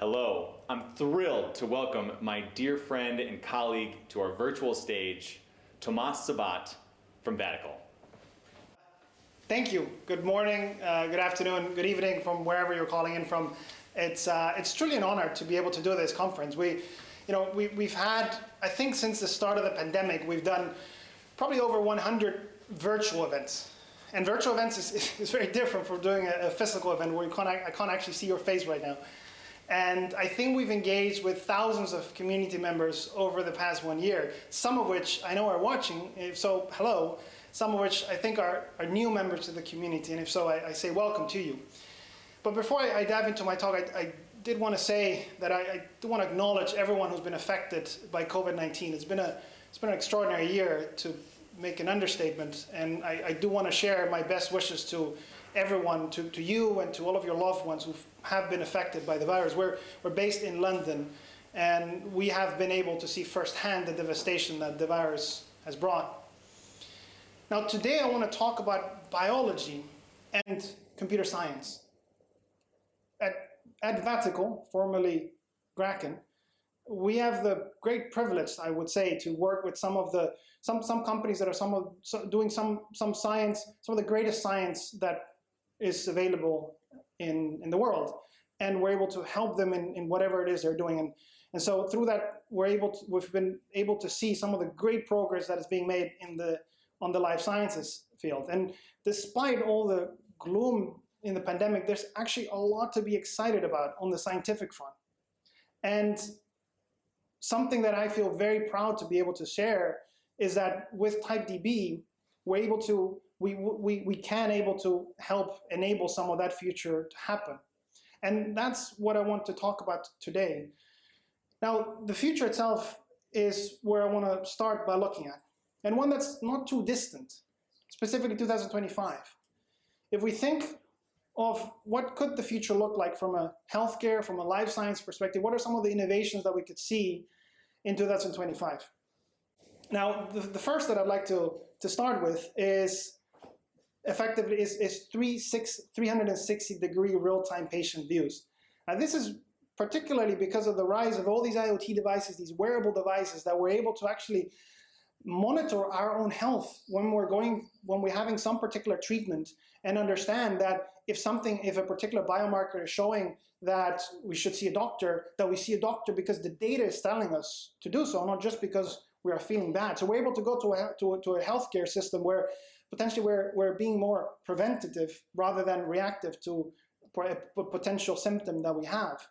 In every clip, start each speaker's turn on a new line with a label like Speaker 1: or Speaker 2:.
Speaker 1: Hello, I'm thrilled to welcome my dear friend and colleague to our virtual stage, Tomás Sabat from Vaticle.
Speaker 2: Thank you. Good morning, good afternoon, good evening from wherever you're calling in from. It's truly an honor to be able to do this conference. We've had, I think since the start of the pandemic, we've done probably over 100 virtual events. And virtual events is very different from doing a physical event where I can't actually see your face right now. And I think we've engaged with thousands of community members over the past 1 year, some of which I know are watching, if so, hello, some of which I think are new members to the community, and if so, I say welcome to you. But before I dive into my talk, I did want to say that I do want to acknowledge everyone who's been affected by COVID-19. It's been an extraordinary year, to make an understatement, and I do want to share my best wishes to everyone, to you and to all of your loved ones who have been affected by the virus. We're based in London, and we have been able to see firsthand the devastation that the virus has brought. Now today I want to talk about biology and computer science. At Vaticle, formerly Graken, we have the great privilege, I would say, to work with some companies that are doing some science, some of the greatest science that is available in the world, and we're able to help them in whatever it is they're doing. And so through that, we've been able to see some of the great progress that is being made on the life sciences field. And despite all the gloom in the pandemic, there's actually a lot to be excited about on the scientific front. And something that I feel very proud to be able to share is that with TypeDB, we can able to help enable some of that future to happen. And that's what I want to talk about today. Now, the future itself is where I want to start by looking at, and one that's not too distant, specifically 2025. If we think of what could the future look like from a healthcare, from a life science perspective, what are some of the innovations that we could see in 2025? Now, the first that I'd like to start with is effectively 360-degree real-time patient views. Now, this is particularly because of the rise of all these IoT devices, these wearable devices that we're able to actually monitor our own health when we're having some particular treatment, and understand that if a particular biomarker is showing that we should see a doctor, that we see a doctor because the data is telling us to do so, not just because we are feeling bad. So we're able to go to a healthcare system where potentially we're being more preventative rather than reactive to a potential symptom that we have.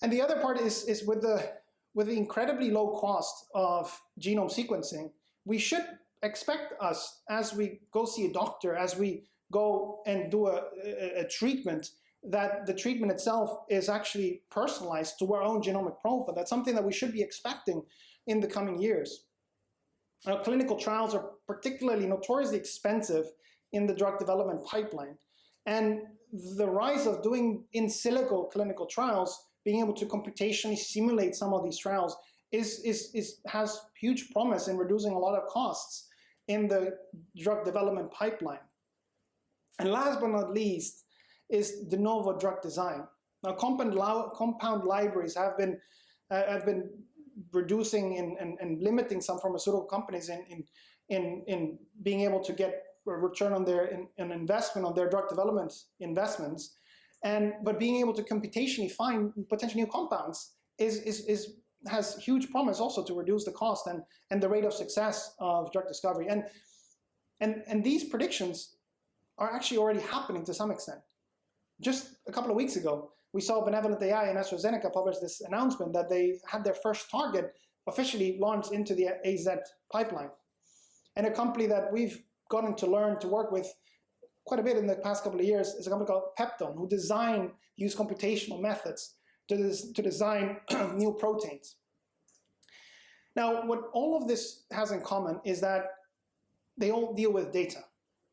Speaker 2: And the other part is with the incredibly low cost of genome sequencing, we should expect us, as we go see a doctor, as we go and do a treatment, that the treatment itself is actually personalized to our own genomic profile. That's something that we should be expecting in the coming years. Now, clinical trials are particularly notoriously expensive in the drug development pipeline. And the rise of doing in silico clinical trials, being able to computationally simulate some of these trials, has huge promise in reducing a lot of costs in the drug development pipeline. And last but not least is de novo drug design. Now, compound libraries have been reducing and limiting some pharmaceutical companies in being able to get a return on their investment on their drug development investments, but being able to computationally find potential new compounds has huge promise also to reduce the cost and the rate of success of drug discovery. And these predictions are actually already happening to some extent. Just a couple of weeks ago, we saw Benevolent AI and AstraZeneca publish this announcement that they had their first target officially launched into the AZ pipeline. And a company that we've gotten to learn to work with quite a bit in the past couple of years is a company called Peptone, who use computational methods to design new proteins. Now, what all of this has in common is that they all deal with data.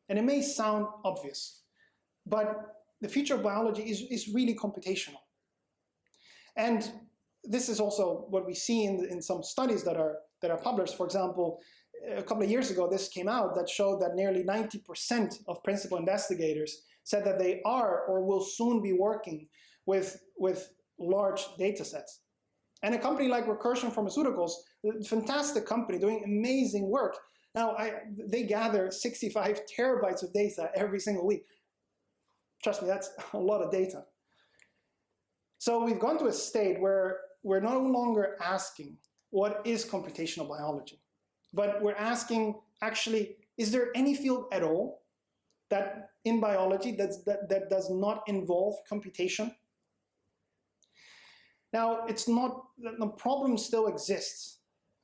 Speaker 2: And it may sound obvious, but the future of biology is really computational. And this is also what we see in some studies that are published. For example, a couple of years ago, this came out that showed that nearly 90% of principal investigators said that they are or will soon be working with large data sets. And a company like Recursion Pharmaceuticals, a fantastic company doing amazing work. Now, they gather 65 terabytes of data every single week. Trust me, that's a lot of data. So we've gone to a state where we're no longer asking what is computational biology, but we're asking, actually, is there any field at all that in biology that does not involve computation? Now, it's not, the problem still exists,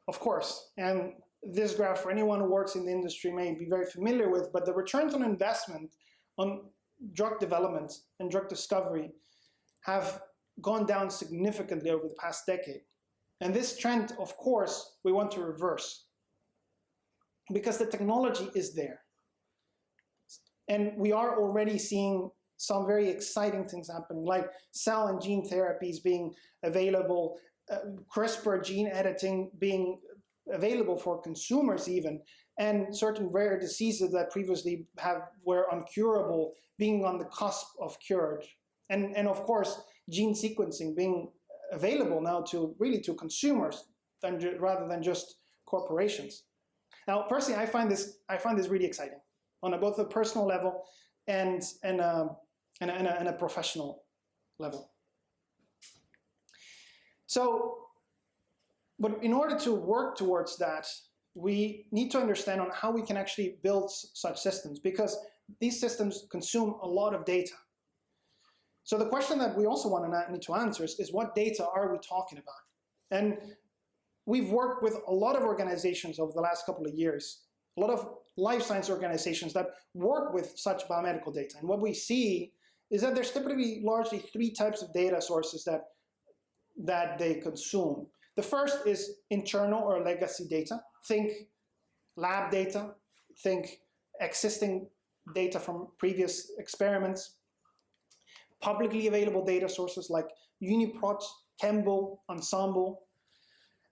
Speaker 2: of course, and this graph, for anyone who works in the industry, may be very familiar with, but the returns on investment on drug development and drug discovery have gone down significantly over the past decade. And this trend, of course, we want to reverse, because the technology is there. And we are already seeing some very exciting things happening, like cell and gene therapies being available, CRISPR gene editing being available for consumers even, and certain rare diseases that previously were uncurable being on the cusp of cured. And of course, gene sequencing being available now to consumers rather than just corporations. Now, personally, I find this really exciting on both a personal level and a professional level. So, but in order to work towards that, we need to understand on how we can actually build such systems, because these systems consume a lot of data. So the question that we also need to answer is what data are we talking about? And we've worked with a lot of organizations over the last couple of years, a lot of life science organizations that work with such biomedical data. And what we see is that there's typically largely three types of data sources that they consume. The first is internal or legacy data. Think lab data, think existing data from previous experiments, publicly available data sources like UniProt, Chembo, Ensemble.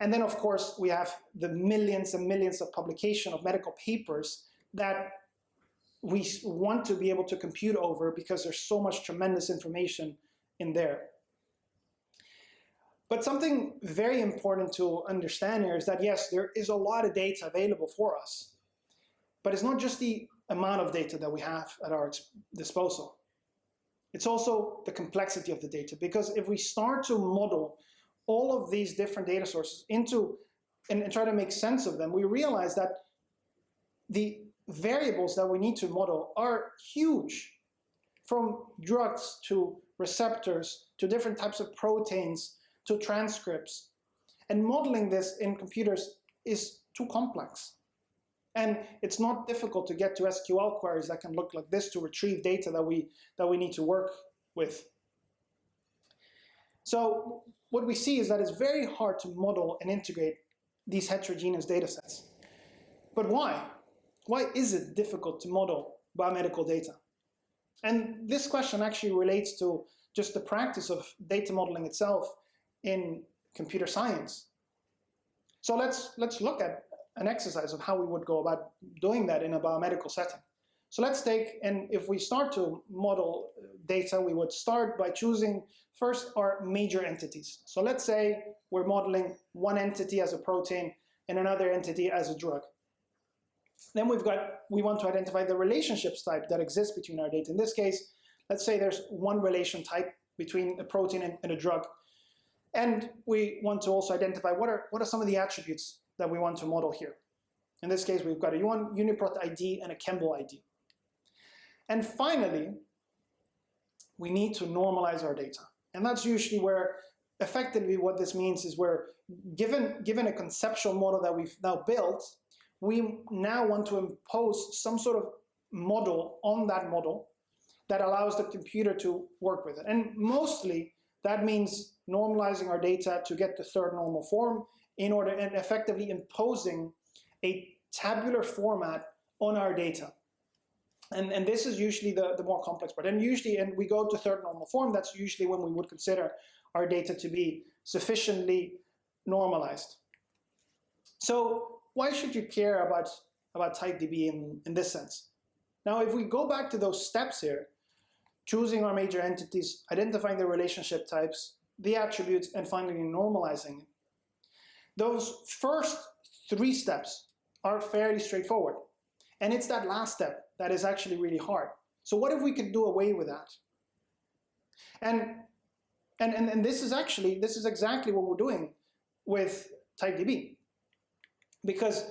Speaker 2: And then, of course, we have the millions and millions of publication of medical papers that we want to be able to compute over because there's so much tremendous information in there. But something very important to understand here is that, yes, there is a lot of data available for us, but it's not just the amount of data that we have at our disposal. It's also the complexity of the data, because if we start to model all of these different data sources and try to make sense of them, we realize that the variables that we need to model are huge, from drugs to receptors to different types of proteins to transcripts. And modeling this in computers is too complex. And it's not difficult to get to SQL queries that can look like this to retrieve data that we need to work with. So what we see is that it's very hard to model and integrate these heterogeneous data sets. But why? Why is it difficult to model biomedical data? And this question actually relates to just the practice of data modeling itself in computer science. So let's look at an exercise of how we would go about doing that in a biomedical setting. So let's take, and if we start to model data, we would start by choosing first our major entities. So let's say we're modeling one entity as a protein and another entity as a drug. Then we want to identify the relationships type that exists between our data. In this case, let's say there's one relation type between a protein and a drug. And we want to also identify what are some of the attributes that we want to model here. In this case, we've got a UniProt ID and a Chembo ID. And finally, we need to normalize our data. And that's usually where, effectively, what this means is we're given a conceptual model that we've now built, we now want to impose some sort of model on that model that allows the computer to work with it. And mostly, that means normalizing our data to get the third normal form in order and effectively imposing a tabular format on our data. And this is usually the more complex part. And we go to third normal form, that's usually when we would consider our data to be sufficiently normalized. So why should you care about TypeDB in this sense? Now, if we go back to those steps here, choosing our major entities, identifying the relationship types, the attributes, and finally normalizing it. Those first 3 steps are fairly straightforward. And it's that last step that is actually really hard. So what if we could do away with that? And this is exactly what we're doing with TypeDB. Because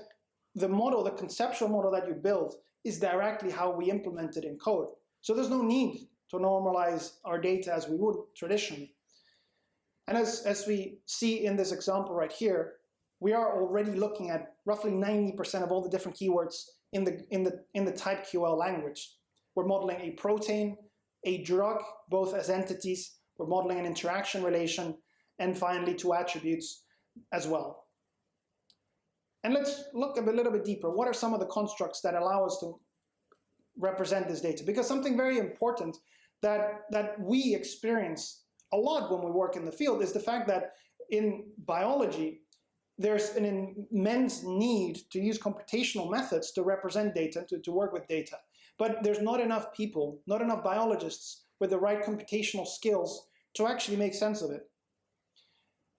Speaker 2: the model, the conceptual model that you build is directly how we implement it in code. So there's no need to normalize our data as we would traditionally. And as we see in this example right here, we are already looking at roughly 90% of all the different keywords in the TypeQL language. We're modeling a protein, a drug, both as entities. We're modeling an interaction relation, and finally 2 attributes as well. And let's look a little bit deeper. What are some of the constructs that allow us to represent this data? Because something very important that we experience a lot when we work in the field is the fact that in biology, there's an immense need to use computational methods to represent data, to work with data. But there's not enough people, not enough biologists with the right computational skills to actually make sense of it.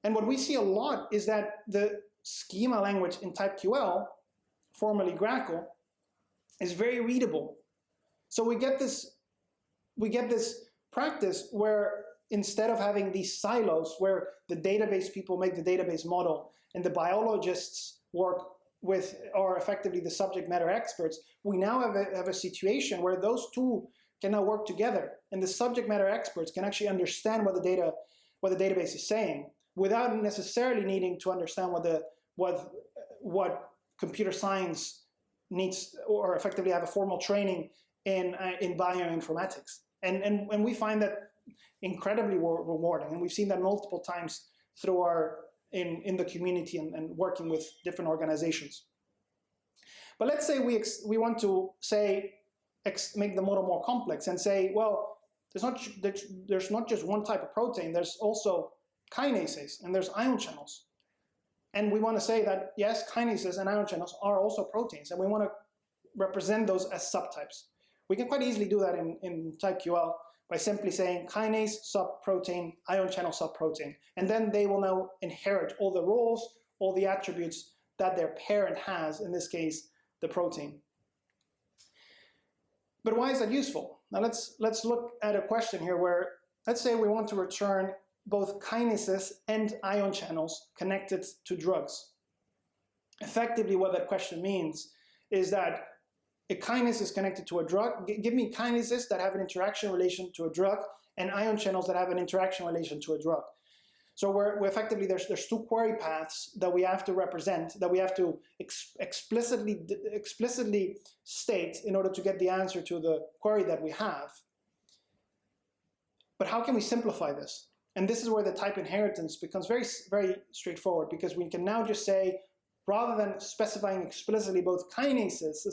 Speaker 2: And what we see a lot is that the schema language in TypeQL, formerly Grackle, is very readable. So we get this practice where instead of having these silos where the database people make the database model and the biologists work with, or effectively the subject matter experts, we now have a situation where those 2 can now work together, and the subject matter experts can actually understand what the database is saying without necessarily needing to understand what computer science needs, or effectively have a formal training in bioinformatics. And we find that incredibly rewarding, and we've seen that multiple times through in the community and working with different organizations. But let's say we want to make the model more complex and say, well, there's not just one type of protein, there's also kinases and there's ion channels. And we want to say that, yes, kinases and ion channels are also proteins, and we want to represent those as subtypes. We can quite easily do that in TypeQL by simply saying kinase subprotein, ion channel subprotein. And then they will now inherit all the roles, all the attributes that their parent has, in this case, the protein. But why is that useful? Now let's look at a question here where, let's say we want to return both kinases and ion channels connected to drugs. Effectively, what that question means is that a kinase is connected to a drug. Give me kinases that have an interaction relation to a drug and ion channels that have an interaction relation to a drug. So we're effectively, there's 2 query paths that we have to represent, that we have to explicitly state in order to get the answer to the query that we have. But how can we simplify this? And this is where the type inheritance becomes very, very straightforward, because we can now just say, rather than specifying explicitly both kinases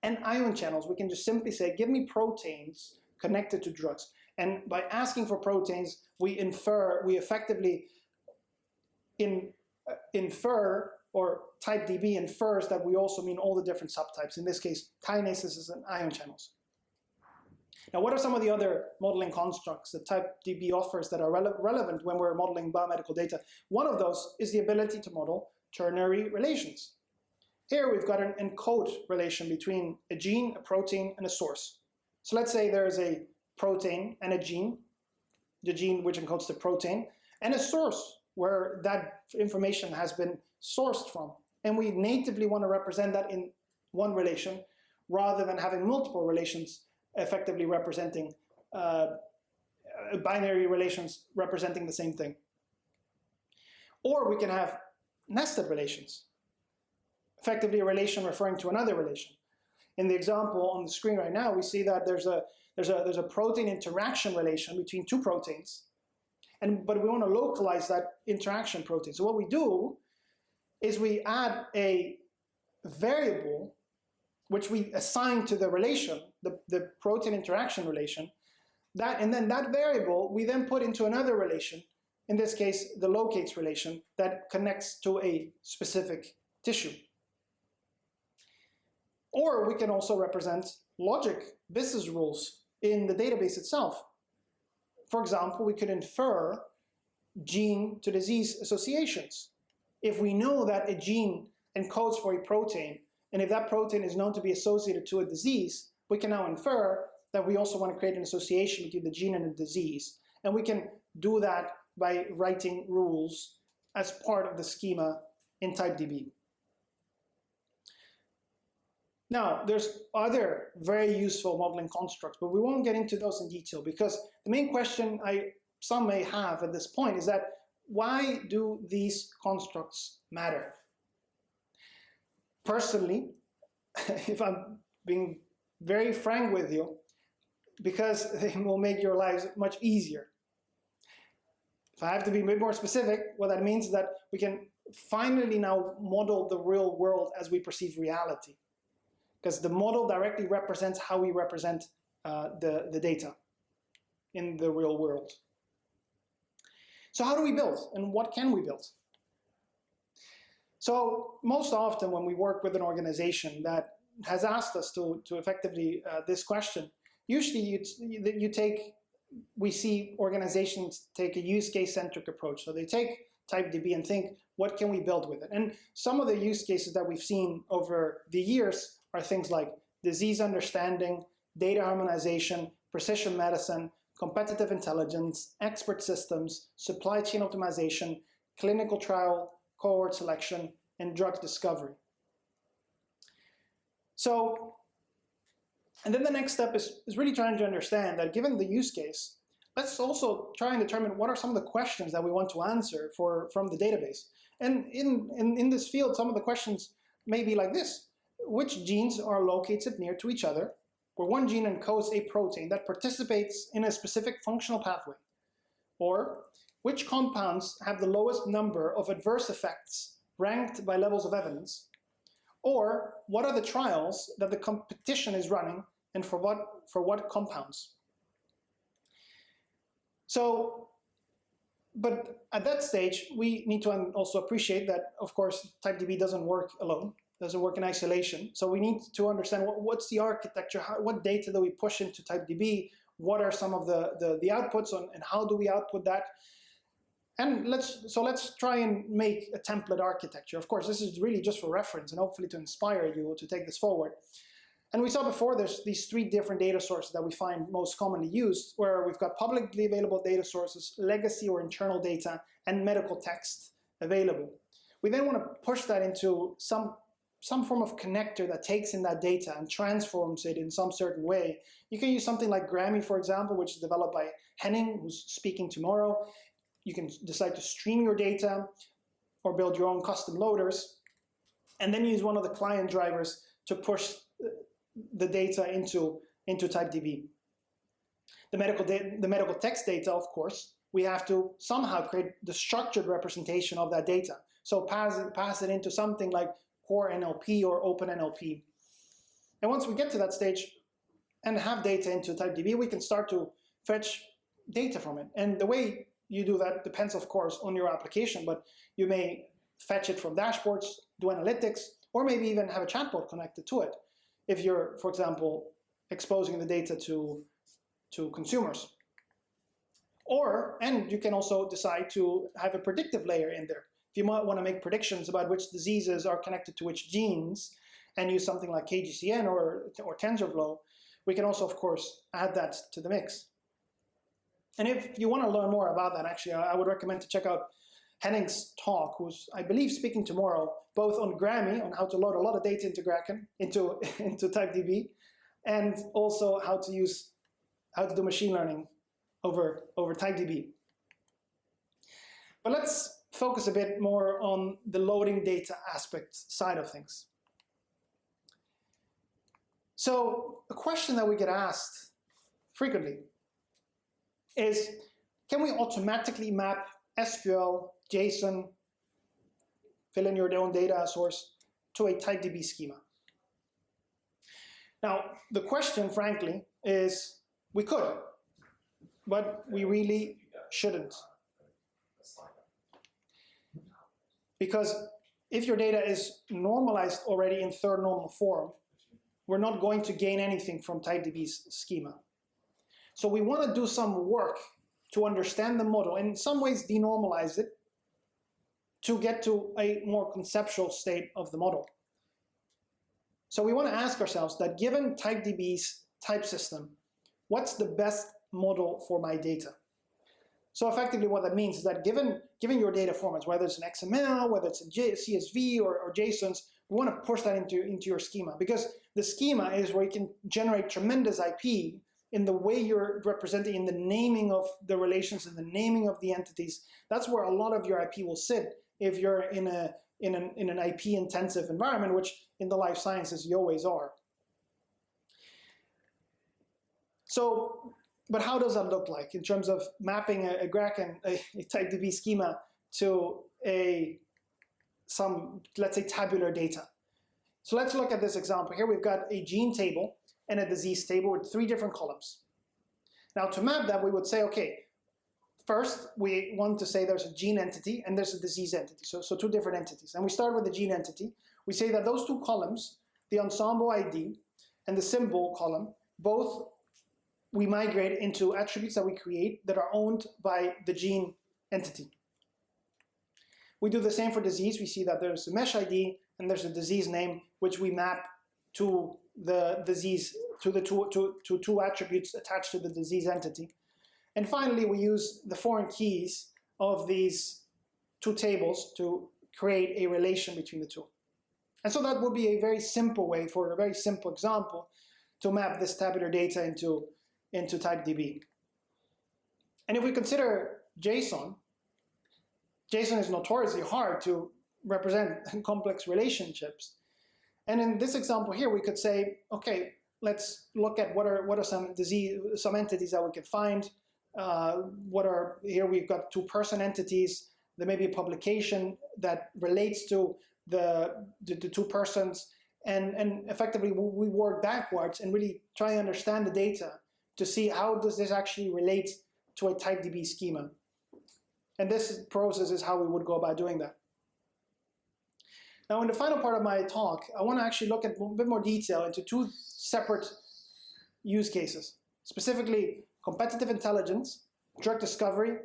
Speaker 2: and ion channels, we can just simply say, give me proteins connected to drugs. And by asking for proteins, we effectively infer, or TypeDB infers that we also mean all the different subtypes, in this case, kinases and ion channels. Now, what are some of the other modeling constructs that TypeDB offers that are relevant when we're modeling biomedical data? One of those is the ability to model ternary relations. Here we've got an encode relation between a gene, a protein, and a source. So let's say there's a protein and a gene, the gene which encodes the protein, and a source where that information has been sourced from. And we natively want to represent that in one relation rather than having multiple relations effectively representing binary relations representing the same thing. Or we can have nested relations, effectively a relation referring to another relation. In the example on the screen right now, we see that there's a protein interaction relation between 2 proteins, but we want to localize that interaction protein. So what we do is we add a variable which we assign to the relation, the protein interaction relation, and then that variable we then put into another relation, in this case the locates relation, that connects to a specific tissue. Or we can also represent logic, business rules in the database itself. For example, we could infer gene to disease associations. If we know that a gene encodes for a protein, and if that protein is known to be associated to a disease, we can now infer that we also want to create an association between the gene and the disease. And we can do that by writing rules as part of the schema in TypeDB. Now, there's other very useful modeling constructs, but we won't get into those in detail because the main question some may have at this point is that why do these constructs matter? Personally, if I'm being very frank with you, because they will make your lives much easier. If I have to be a bit more specific, what that means is that we can finally now model the real world as we perceive reality. Because the model directly represents how we represent the data in the real world. So how do we build, and what can we build? So most often when we work with an organization that has asked us to effectively this question, usually we see organizations take a use case centric approach. So they take TypeDB and think, what can we build with it? And some of the use cases that we've seen over the years are things like disease understanding, data harmonization, precision medicine, competitive intelligence, expert systems, supply chain optimization, clinical trial, cohort selection, and drug discovery. So, and then the next step is really trying to understand that given the use case, let's also try and determine what are some of the questions that we want to answer from the database. And in this field, some of the questions may be like this. Which genes are located near to each other, where one gene encodes a protein that participates in a specific functional pathway? Or which compounds have the lowest number of adverse effects ranked by levels of evidence? Or what are the trials that the competition is running and for what compounds? So, but at that stage, we need to also appreciate that, of course, TypeDB doesn't work alone, doesn't work in isolation. So we need to understand what's the architecture, what data do we push into TypeDB, what are some of the outputs and how do we output that? And let's try and make a template architecture. Of course, this is really just for reference and hopefully to inspire you to take this forward. And we saw before there's these 3 different data sources that we find most commonly used, where we've got publicly available data sources, legacy or internal data, and medical text available. We then want to push that into some form of connector that takes in that data and transforms it in some certain way. You can use something like Grammy, for example, which is developed by Henning, who's speaking tomorrow. You can decide to stream your data or build your own custom loaders, and then use one of the client drivers to push the data into TypeDB. The medical text data, of course, we have to somehow create the structured representation of that data. So pass it into something like Core NLP or Open NLP. And once we get to that stage and have data into TypeDB, we can start to fetch data from it. And the way you do that depends, of course, on your application, but you may fetch it from dashboards, do analytics, or maybe even have a chatbot connected to it if you're, for example, exposing the data to consumers. And you can also decide to have a predictive layer in there. If you might want to make predictions about which diseases are connected to which genes and use something like KGCN or TensorFlow, we can also, of course, add that to the mix. And if you want to learn more about that, actually, I would recommend to check out Henning's talk, who's, I believe, speaking tomorrow, both on Grammy, on how to load a lot of data into into TypeDB, and also how to do machine learning over TypeDB. But let's focus a bit more on the loading data aspect side of things. So a question that we get asked frequently is, can we automatically map SQL, JSON, fill in your own data source, to a TypeDB schema? Now, the question, frankly, is we could, but we really shouldn't. Because if your data is normalized already in third normal form, we're not going to gain anything from TypeDB's schema. So we want to do some work to understand the model, and in some ways denormalize it to get to a more conceptual state of the model. So we want to ask ourselves that given TypeDB's type system, what's the best model for my data? So effectively what that means is that given your data formats, whether it's an XML, whether it's a CSV or JSONs, we want to push that into your schema, because the schema is where you can generate tremendous IP in the way you're representing, in the naming of the relations and the naming of the entities. That's where a lot of your IP will sit if you're in an IP-intensive environment, which in the life sciences you always are. So, but how does that look like in terms of mapping a TypeDB schema to some, let's say, tabular data? So let's look at this example. Here we've got a gene table and a disease table with 3 different columns. Now to map that, we would say, okay, first we want to say there's a gene entity and there's a disease entity, so 2 different entities. And we start with the gene entity. We say that those 2 columns, the ensemble ID and the symbol column, both we migrate into attributes that we create that are owned by the gene entity. We do the same for disease. We see that there's a mesh ID and there's a disease name, which we map to the disease, to the two attributes attached to the disease entity. And finally, we use the foreign keys of these 2 tables to create a relation between the 2. And so that would be a very simple way, for a very simple example, to map this tabular data into TypeDB. And if we consider JSON is notoriously hard to represent complex relationships. And in this example here, we could say, okay, let's look at what are some entities that we can find. Here we've got 2 person entities. There may be a publication that relates to the 2 persons, and effectively we work backwards and really try to understand the data to see how does this actually relate to a TypeDB schema. And this process is how we would go about doing that. Now in the final part of my talk, I want to actually look at a bit more detail into 2 separate use cases, specifically competitive intelligence, drug discovery,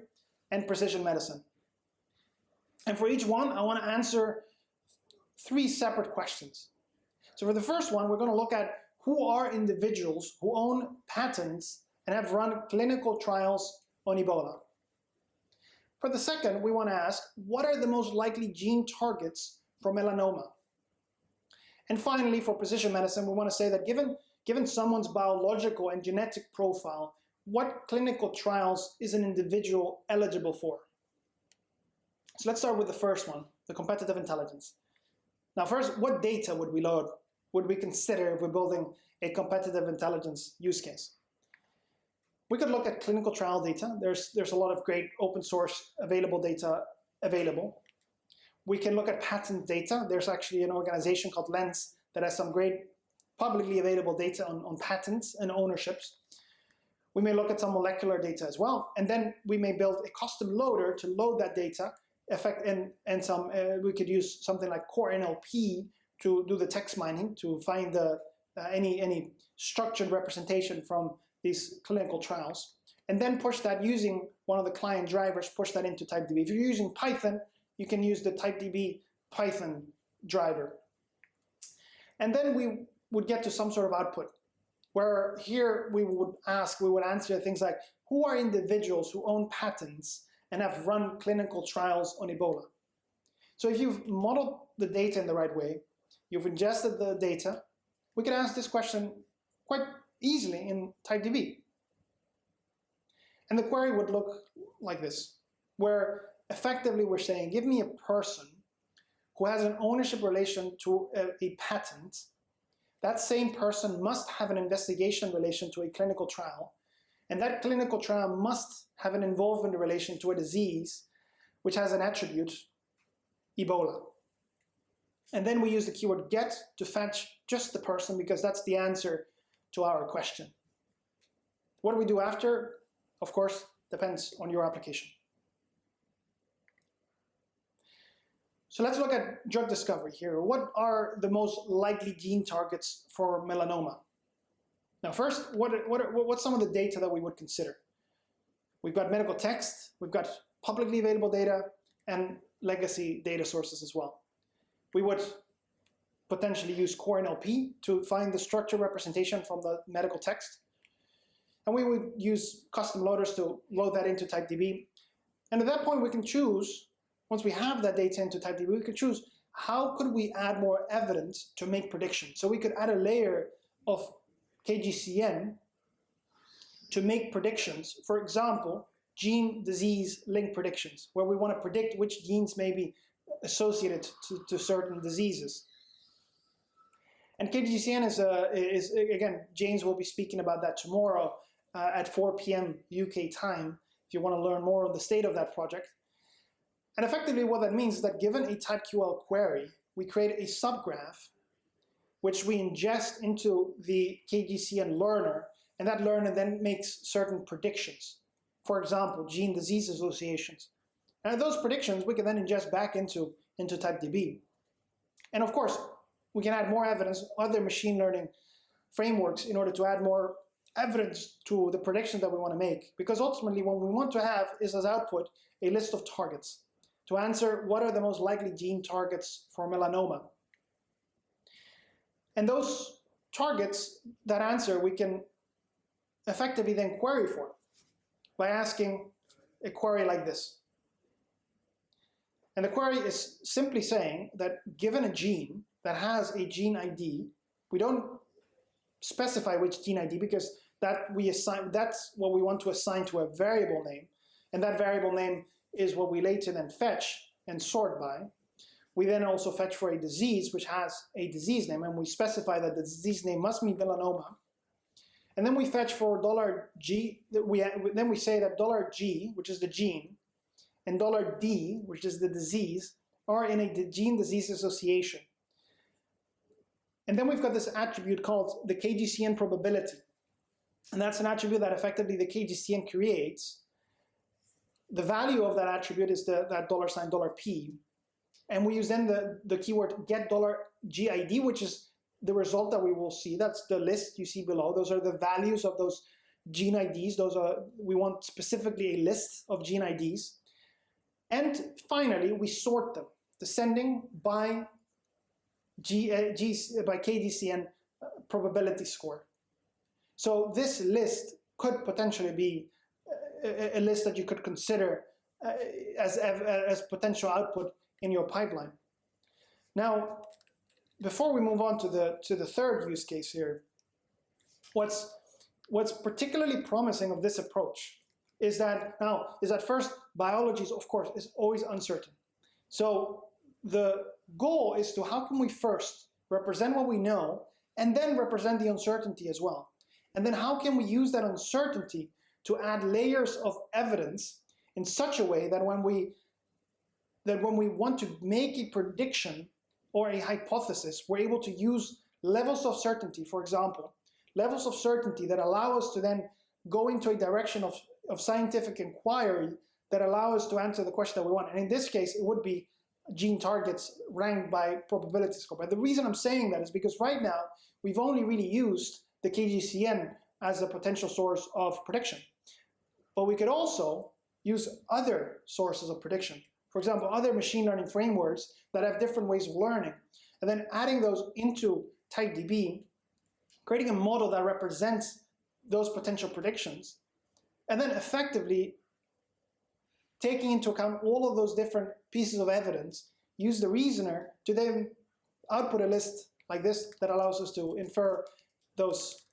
Speaker 2: and precision medicine. And for each one, I want to answer 3 separate questions. So for the first one, we're going to look at who are individuals who own patents and have run clinical trials on Ebola. For the second, we want to ask, what are the most likely gene targets for melanoma? And finally, for precision medicine, we want to say that given someone's biological and genetic profile, what clinical trials is an individual eligible for? So let's start with the first one, the competitive intelligence. Now first, what data would we load, would we consider if we're building a competitive intelligence use case? We could look at clinical trial data. There's a lot of great open source available data available. We can look at patent data. There's actually an organization called Lens that has some great publicly available data on patents and ownerships. We may look at some molecular data as well, and then we may build a custom loader to load that data. We could use something like Core NLP to do the text mining to find any structured representation from these clinical trials, and then push that using one of the client drivers, push that into TypeDB. If you're using Python, you can use the TypeDB Python driver. And then we would get to some sort of output, where here we would answer things like, who are individuals who own patents and have run clinical trials on Ebola? So if you've modeled the data in the right way, you've ingested the data, we can ask this question quite easily in TypeDB. And the query would look like this, where effectively we're saying, give me a person who has an ownership relation to a patent. That same person must have an investigation relation to a clinical trial, and that clinical trial must have an involvement relation to a disease which has an attribute, Ebola. And then we use the keyword get to fetch just the person, because that's the answer to our question. What do we do after? Of course, depends on your application. So let's look at drug discovery here. What are the most likely gene targets for melanoma? Now, first, what's some of the data that we would consider? We've got medical text, we've got publicly available data, and legacy data sources as well. We would potentially use core NLP to find the structured representation from the medical text. And we would use custom loaders to load that into TypeDB. And at that point, we can choose, once we have that data into TypeDB, we could choose how could we add more evidence to make predictions. So we could add a layer of KGCN to make predictions. For example, gene-disease link predictions, where we want to predict which genes may be associated to certain diseases. And KGCN is, again, James will be speaking about that tomorrow at 4 p.m. UK time, if you want to learn more on the state of that project. And effectively what that means is that given a TypeQL query, we create a subgraph which we ingest into the KGCN learner, and that learner then makes certain predictions. For example, gene-disease associations. And those predictions we can then ingest back into TypeDB. And of course, we can add more evidence, other machine learning frameworks, in order to add more evidence to the prediction that we want to make. Because ultimately, what we want to have is as output a list of targets to answer what are the most likely gene targets for melanoma. And those targets, that answer, we can effectively then query for by asking a query like this. And the query is simply saying that given a gene that has a gene ID, we don't specify which gene ID because that's what we want to assign to a variable name. And that variable name is what we later then fetch and sort by. We then also fetch for a disease which has a disease name, and we specify that the disease name must be melanoma. And then we fetch for $G, then we say that $G, which is the gene, and $D, which is the disease, are in a gene-disease association. And then we've got this attribute called the KGCN probability. And that's an attribute that effectively the KGCN creates. The value of that attribute is that $P. And we use then the keyword get$GID, which is the result that we will see. That's the list you see below. Those are the values of those gene IDs. We want specifically a list of gene IDs. And finally, we sort them, descending by KGCN probability score. So this list could potentially be a list that you could consider as potential output in your pipeline. Now, before we move on to the third use case here, what's particularly promising of this approach is that first, biology, of course, is always uncertain. So the goal is to how can we first represent what we know and then represent the uncertainty as well. And then how can we use that uncertainty to add layers of evidence in such a way that when we want to make a prediction or a hypothesis, we're able to use levels of certainty, for example, levels of certainty that allow us to then go into a direction of scientific inquiry that allow us to answer the question that we want. And in this case, it would be gene targets ranked by probability score. But the reason I'm saying that is because right now, we've only really used the KGCN as a potential source of prediction. But we could also use other sources of prediction. For example, other machine learning frameworks that have different ways of learning, and then adding those into TypeDB, creating a model that represents those potential predictions, and then effectively taking into account all of those different pieces of evidence, use the reasoner to then output a list like this that allows us to infer those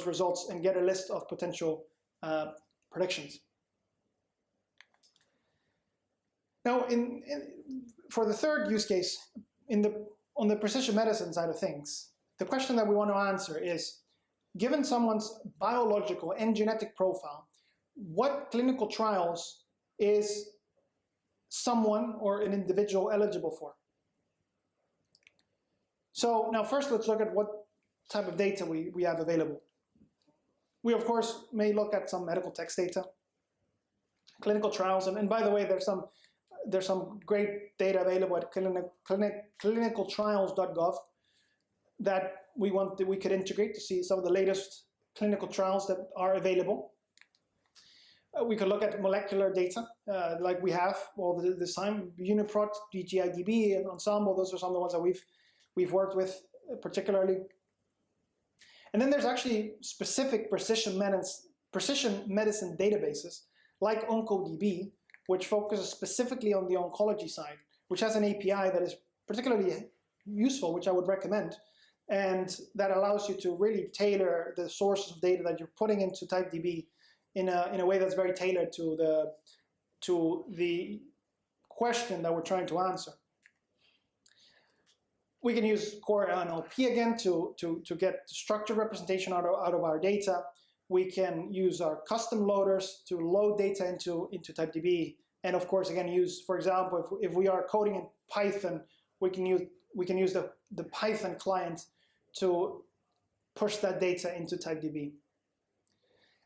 Speaker 2: results and get a list of potential predictions. Now, for the third use case, on the precision medicine side of things, the question that we want to answer is, given someone's biological and genetic profile, what clinical trials is someone or an individual eligible for? So now first let's look at what type of data we have available. We of course may look at some medical text data, clinical trials, and by the way, there's some great data available at clinicaltrials.gov that we could integrate to see some of the latest clinical trials that are available. We could look at molecular data, like we have all this time, UniProt, DGIDB, and Ensemble. Those are some of the ones that we've worked with particularly. And then there's actually specific precision medicine databases, like OncoDB, which focuses specifically on the oncology side, which has an API that is particularly useful, which I would recommend, and that allows you to really tailor the sources of data that you're putting into TypeDB in a way that's very tailored to the question that we're trying to answer. We can use Core NLP again to get structured representation out of our data. We can use our custom loaders to load data into TypeDB. And of course, again, use, for example, if we are coding in Python, we can use the Python client to push that data into TypeDB.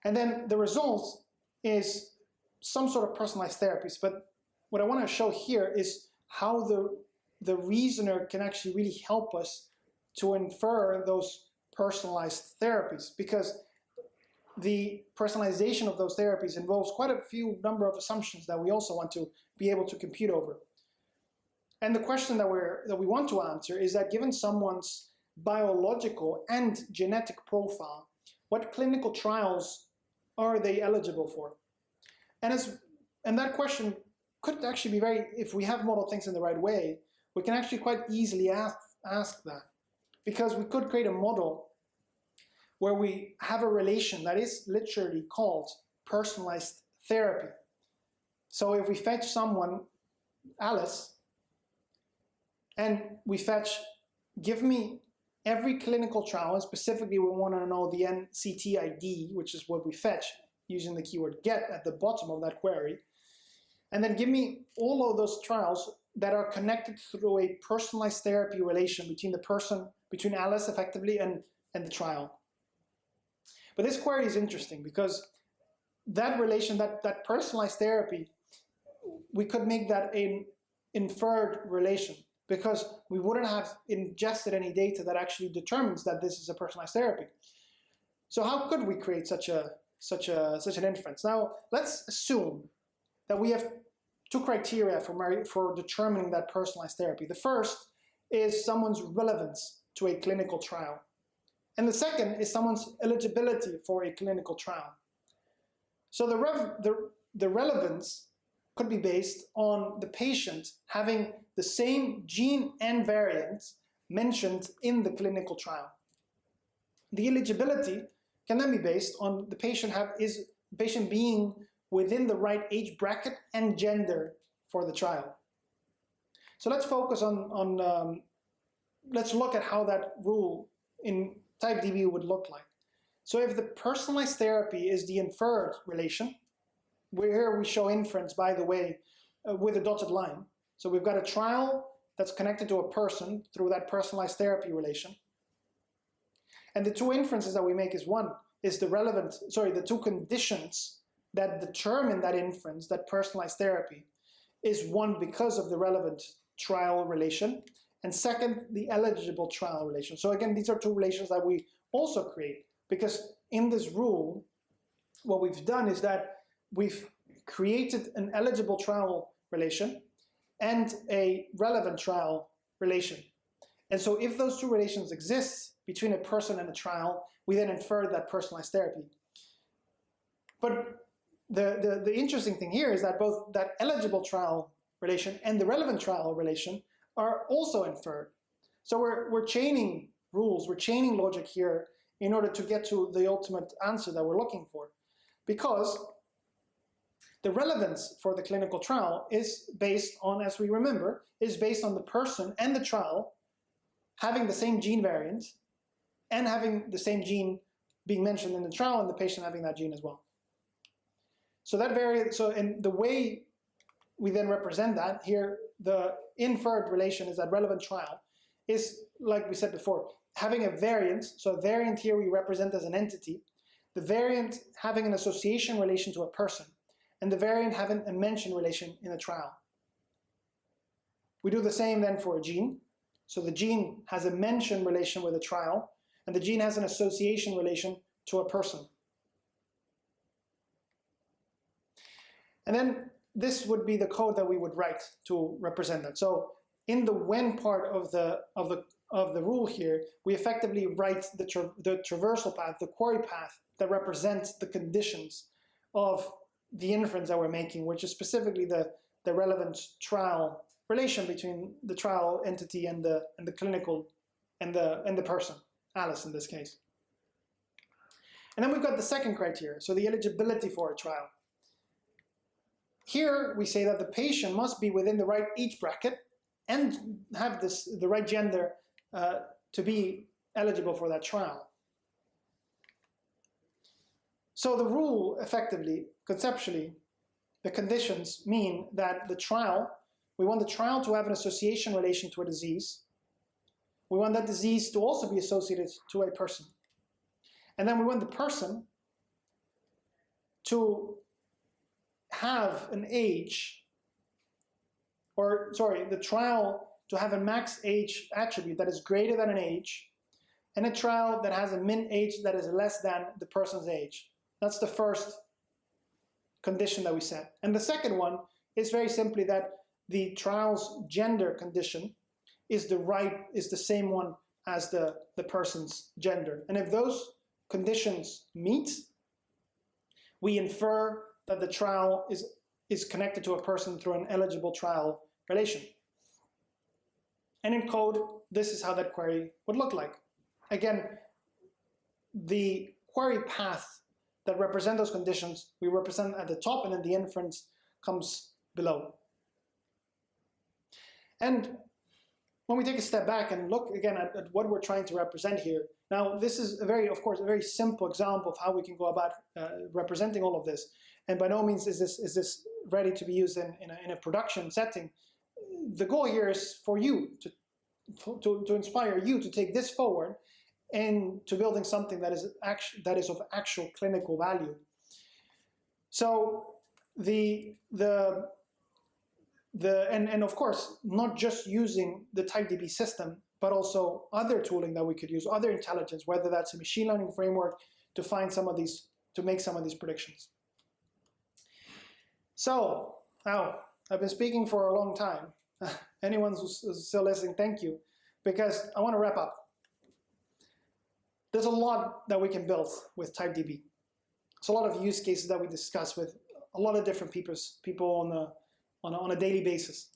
Speaker 2: And then the result is some sort of personalized therapies. But what I want to show here is how the reasoner can actually really help us to infer those personalized therapies, because the personalization of those therapies involves quite a few number of assumptions that we also want to be able to compute over. And the question that we want to answer is that given someone's biological and genetic profile, what clinical trials are they eligible for? And that question could actually be if we have modeled things in the right way, we can actually quite easily ask that, because we could create a model where we have a relation that is literally called personalized therapy. So if we fetch someone, Alice, and we fetch, give me every clinical trial, and specifically we want to know the NCT ID, which is what we fetch using the keyword get at the bottom of that query, and then give me all of those trials that are connected through a personalized therapy relation between Alice effectively and the trial. But this query is interesting because that relation, that personalized therapy, we could make that an inferred relation, because we wouldn't have ingested any data that actually determines that this is a personalized therapy. So how could we create such an inference? Now, let's assume that we have two criteria for determining that personalized therapy. The first is someone's relevance to a clinical trial. And the second is someone's eligibility for a clinical trial. So the relevance could be based on the patient having the same gene and variant mentioned in the clinical trial. The eligibility can then be based on the patient being within the right age bracket and gender for the trial. So let's focus let's look at how that rule in TypeDB would look like. So if the personalized therapy is the inferred relation, here we show inference, by the way, with a dotted line. So we've got a trial that's connected to a person through that personalized therapy relation. And the two inferences that we make is the two conditions that determine that inference, that personalized therapy, is one, because of the relevant trial relation, and second, the eligible trial relation. So again, these are two relations that we also create, because in this rule, what we've done is that we've created an eligible trial relation and a relevant trial relation. And so if those two relations exist between a person and a trial, we then infer that personalized therapy. But the interesting thing here is that both that eligible trial relation and the relevant trial relation are also inferred. So we're chaining rules, we're chaining logic here in order to get to the ultimate answer that we're looking for. Because the relevance for the clinical trial is based on, as we remember, is based on the person and the trial having the same gene variant and having the same gene being mentioned in the trial and the patient having that gene as well. So that and the way we then represent that here, the inferred relation is that relevant trial is, like we said before, having a variant. So a variant here we represent as an entity, the variant having an association relation to a person, and the variant having a mention relation in a trial. We do the same then for a gene. So the gene has a mention relation with a trial, and the gene has an association relation to a person. And then this would be the code that we would write to represent that. So in the when part of the rule here, we effectively write the traversal path, the query path that represents the conditions of the inference that we're making, which is specifically the relevant trial relation between the trial entity and the clinical and the person, Alice in this case. And then we've got the second criteria, so the eligibility for a trial. Here we say that the patient must be within the right age bracket and have the right gender to be eligible for that trial. So the rule, effectively, conceptually, the conditions mean that the trial, we want the trial to have an association relation to a disease. We want that disease to also be associated to a person. And then we want the person to have an age, or sorry, the trial to have a max age attribute that is greater than an age, and a trial that has a min age that is less than the person's age. That's the first condition that we set. And the second one is very simply that the trial's gender condition is the same one as the person's gender. And if those conditions meet, we infer that the trial is connected to a person through an eligible trial relation. And in code, this is how that query would look like. Again, the query path that represent those conditions, we represent at the top, and then the inference comes below. And when we take a step back and look again at what we're trying to represent here, now this is of course, a very simple example of how we can go about representing all of this. And by no means is this ready to be used in a production setting. The goal here is for you to inspire you to take this forward and to building something that is of actual clinical value. So and of course, not just using the TypeDB system, but also other tooling that we could use, other intelligence, whether that's a machine learning framework to find some of these, to make some of these predictions. So now I've been speaking for a long time. Anyone who's still listening, thank you, because I want to wrap up. There's a lot that we can build with TypeDB. There's a lot of use cases that we discuss with a lot of different people on a daily basis.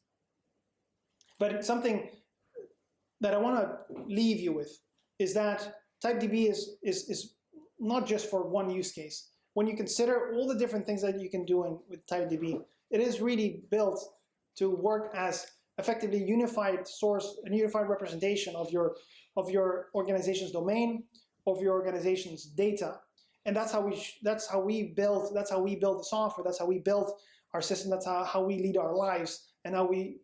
Speaker 2: But something that I want to leave you with is that TypeDB is not just for one use case. When you consider all the different things that you can do with TypeDB, it is really built to work as effectively unified source, a unified representation of your organization's domain, of your organization's data. And that's how we build the software, that's how we build our system, that's how we lead our lives, and how we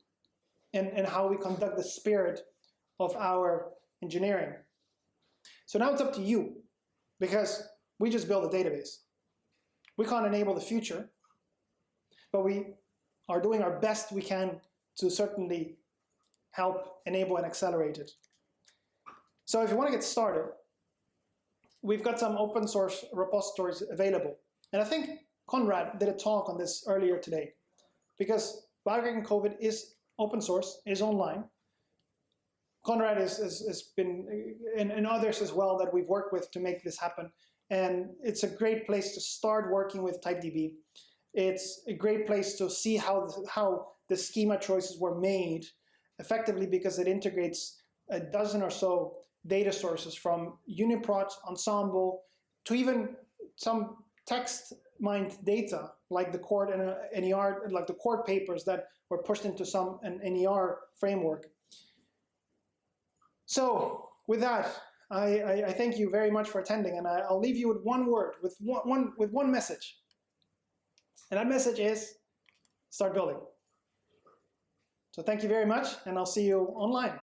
Speaker 2: conduct the spirit of our engineering. So now it's up to you, because we just build a database. We can't enable the future, but we are doing our best we can to certainly help enable and accelerate it. So if you want to get started, we've got some open source repositories available. And I think Conrad did a talk on this earlier today, because Biocrack COVID is open source, is online. Conrad has been, and others as well that we've worked with to make this happen. And it's a great place to start working with TypeDB. It's a great place to see how the schema choices were made effectively, because it integrates a dozen or so data sources, from Uniprot, Ensemble, to even some text mined data like the court and NER, like the court papers that were pushed into an NER framework. So with that, I thank you very much for attending, and I'll leave you with one word, with one message. And that message is start building. So thank you very much, and I'll see you online.